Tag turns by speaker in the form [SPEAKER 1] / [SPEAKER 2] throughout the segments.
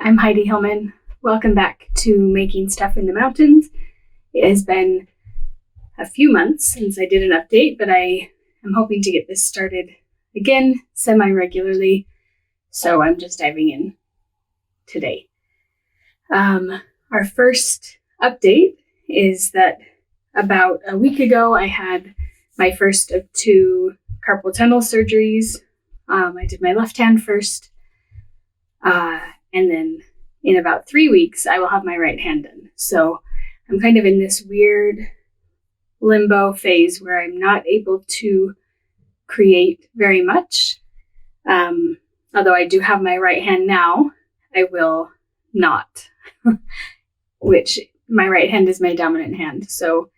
[SPEAKER 1] I'm Heidi Hillman. Welcome back to Making Stuff in the Mountains. It has been a few months since I did an update, but I am hoping to get this started again semi-regularly, so I'm just diving in today. Our first update is that about a week ago I had my first of 2 carpal tunnel surgeries. I did my left hand first, and then in about 3 weeks, I will have my right hand done. So I'm kind of in this weird limbo phase where I'm not able to create very much. Although I do have my right hand now, I will not, which my right hand is my dominant hand. So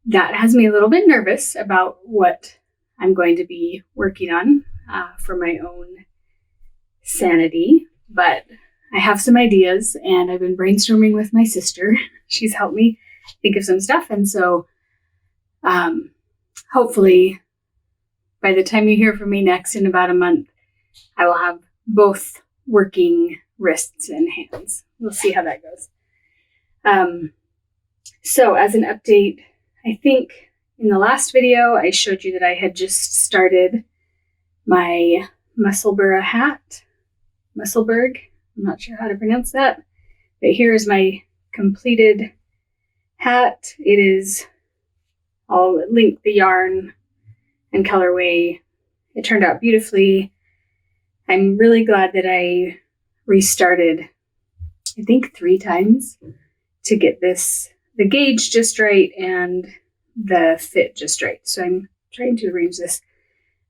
[SPEAKER 1] that has me a little bit nervous about what I'm going to be working on for my own sanity. But I have some ideas, and I've been brainstorming with my sister. She's helped me think of some stuff. And so hopefully by the time you hear from me next in about a month, I will have both working wrists and hands. We'll see how that goes. So as an update, I think in the last video, I showed you that I had just started my Musselburgh hat. Musselburgh, I'm not sure how to pronounce that, but here is my completed hat. It is all linked, the yarn and colorway. It turned out beautifully. I'm really glad that I restarted, I think 3 times to get the gauge just right and the fit just right. So I'm trying to arrange this.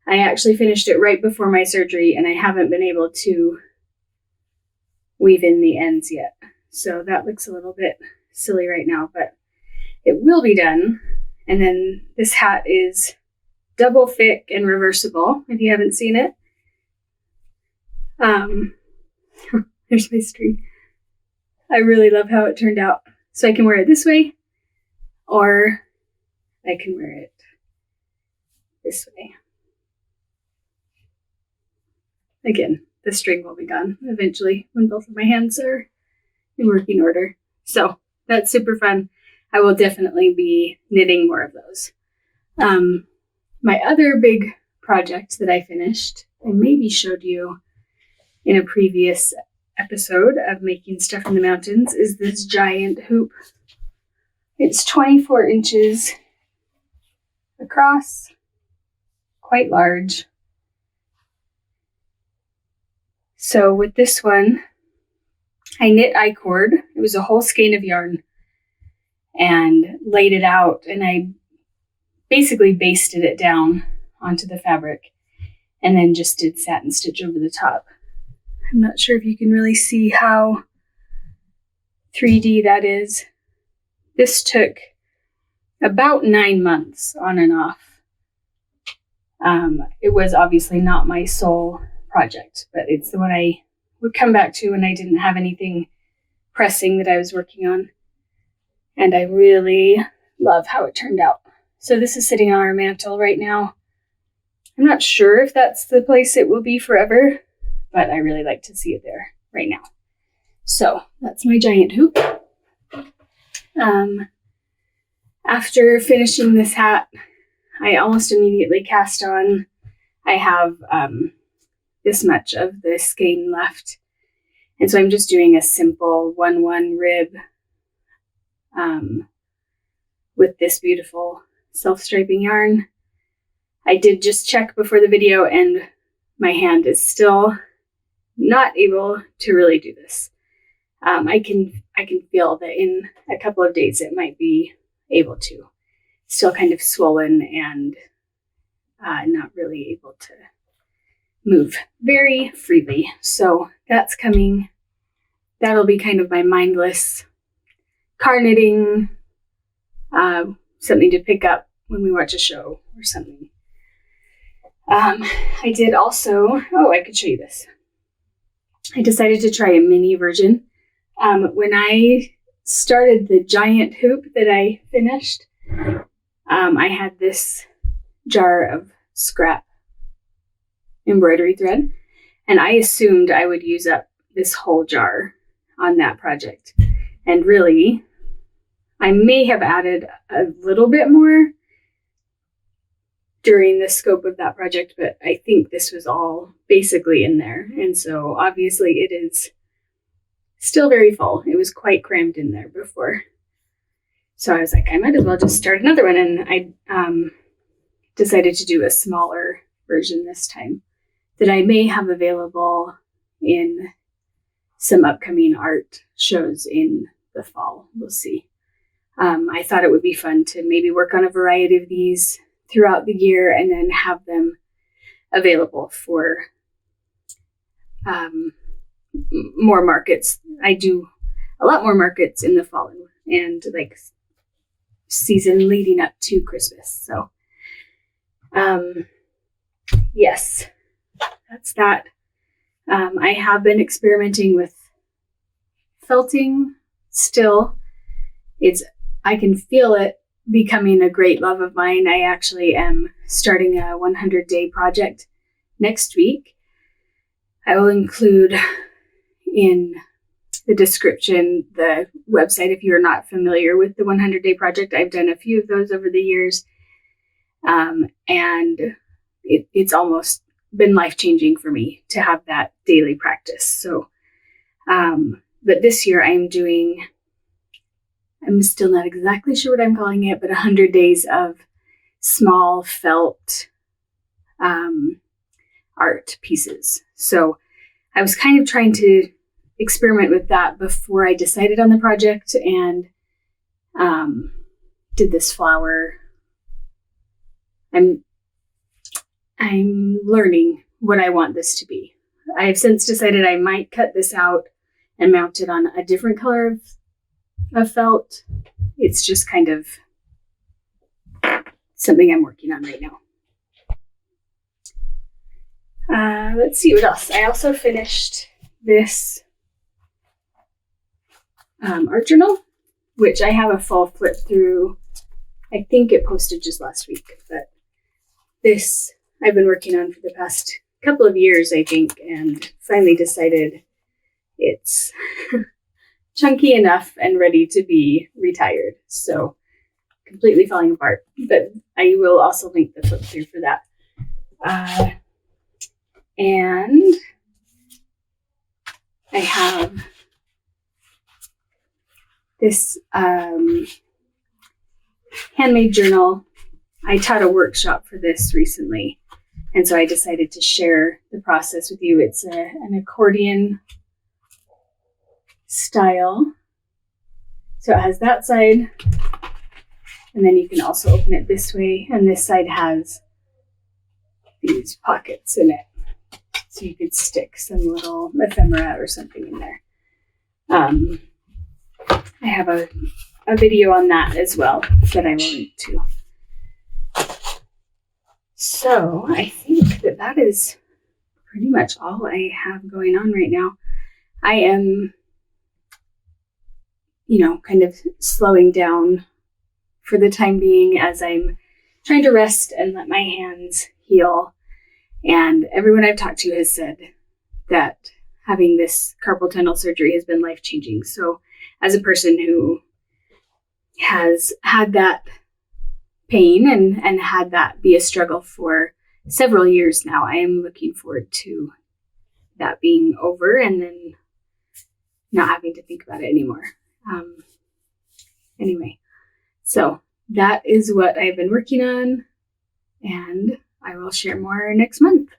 [SPEAKER 1] I actually finished it right before my surgery, and I haven't been able to weave in the ends yet. So that looks a little bit silly right now, but it will be done. And then this hat is double thick and reversible, if you haven't seen it. There's my string. I really love how it turned out. So I can wear it this way, or I can wear it this way. Again, the string will be gone eventually when both of my hands are in working order. So that's super fun. I will definitely be knitting more of those. My other big project that I finished, I maybe showed you in a previous episode of Making Stuff in the Mountains, is this giant hoop. It's 24 inches across, quite large. So with this one, I knit I-cord. It was a whole skein of yarn and laid it out, and I basically basted it down onto the fabric and then just did satin stitch over the top. I'm not sure if you can really see how 3D that is. This took about 9 months on and off. It was obviously not my sole project, but it's the one I would come back to when I didn't have anything pressing that I was working on. And I really love how it turned out. So this is sitting on our mantle right now. I'm not sure if that's the place it will be forever, but I really like to see it there right now. So that's my giant hoop. After finishing this hat, I almost immediately cast on. I have this much of the skein left. And so I'm just doing a simple 1-1 rib with this beautiful self-striping yarn. I did just check before the video, and my hand is still not able to really do this. I can feel that in a couple of days it might be able to. Still kind of swollen and not really able to move very freely. So that's coming. That'll be kind of my mindless car knitting, something to pick up when we watch a show or something. I did also, I could show you this. I decided to try a mini version. When I started the giant hoop that I finished, I had this jar of scrap embroidery thread, and I assumed I would use up this whole jar on that project. And really, I may have added a little bit more during the scope of that project, but I think this was all basically in there. And so obviously it is still very full. It was quite crammed in there before. So I was like, I might as well just start another one. And I decided to do a smaller version this time that I may have available in some upcoming art shows in the fall. We'll see. I thought it would be fun to maybe work on a variety of these throughout the year and then have them available for more markets. I do a lot more markets in the fall and like season leading up to Christmas. So yes, that's that. I have been experimenting with felting still. I can feel it becoming a great love of mine. I actually am starting a 100-day project next week. I will include in the description the website if you're not familiar with the 100-day project. I've done a few of those over the years, and it's almost been life-changing for me to have that daily practice. So, but this year I'm still not exactly sure what I'm calling it, but 100 days of small felt art pieces. So I was kind of trying to experiment with that before I decided on the project and did this flower. I'm learning what I want this to be. I have since decided I might cut this out and mount it on a different color of felt. It's just kind of something I'm working on right now. Let's see what else. I also finished this art journal, which I have a full flip through. I think it posted just last week, but this I've been working on for the past couple of years, I think, and finally decided it's chunky enough and ready to be retired. So completely falling apart, but I will also link the flip through for that. And I have this handmade journal. I taught a workshop for this recently, and so I decided to share the process with you. It's an accordion style. So it has that side, and then you can also open it this way, and this side has these pockets in it. So you could stick some little ephemera or something in there. I have a video on that as well that I will link to. So I think that is pretty much all I have going on right now. I am, kind of slowing down for the time being as I'm trying to rest and let my hands heal. And everyone I've talked to has said that having this carpal tunnel surgery has been life-changing. So as a person who has had that pain and had that be a struggle for several years now, I am looking forward to that being over and then not having to think about it anymore. Anyway, so that is what I've been working on, and I will share more next month.